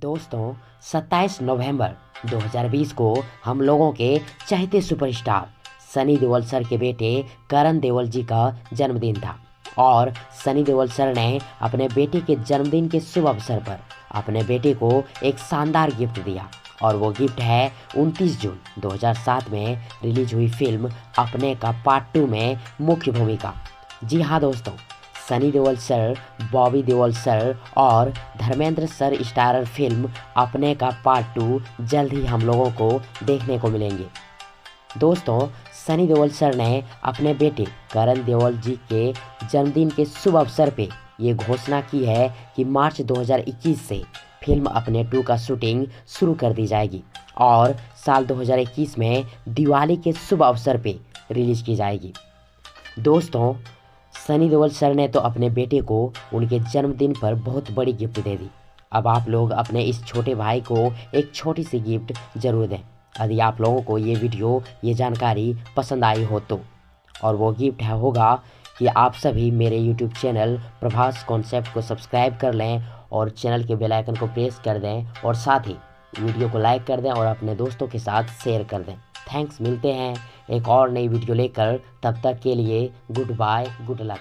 दोस्तों 27 नवंबर 2020 को हम लोगों के चहेते सुपरस्टार सनी देओल सर के बेटे करण देओल जी का जन्मदिन था और सनी देओल सर ने अपने बेटे के जन्मदिन के शुभ अवसर पर अपने बेटे को एक शानदार गिफ्ट दिया और वो गिफ्ट है 29 जून 2007 में रिलीज हुई फिल्म अपने का पार्ट 2 में मुख्य भूमिका। जी हाँ दोस्तों, सनी देओल सर, बॉबी देओल सर और धर्मेंद्र सर स्टारर फिल्म अपने का पार्ट 2 जल्द ही हम लोगों को देखने को मिलेंगे। दोस्तों सनी देओल सर ने अपने बेटे करण देओल जी के जन्मदिन के शुभ अवसर पे ये घोषणा की है कि मार्च 2021 से फिल्म अपने 2 का शूटिंग शुरू कर दी जाएगी और साल 2021 में दिवाली के शुभ अवसर पे रिलीज की जाएगी। दोस्तों सनी देओल सर ने तो अपने बेटे को उनके जन्मदिन पर बहुत बड़ी गिफ्ट दे दी। अब आप लोग अपने इस छोटे भाई को एक छोटी सी गिफ्ट ज़रूर दें। यदि आप लोगों को ये वीडियो, ये जानकारी पसंद आई हो तो, और वो गिफ्ट होगा कि आप सभी मेरे यूट्यूब चैनल प्रभास कॉन्सेप्ट को सब्सक्राइब कर लें और चैनल के बेल आइकन को प्रेस कर दें और साथ ही वीडियो को लाइक कर दें और अपने दोस्तों के साथ शेयर कर दें। थैंक्स, मिलते हैं एक और नई वीडियो लेकर, तब तक के लिए गुड बाय, गुड लक।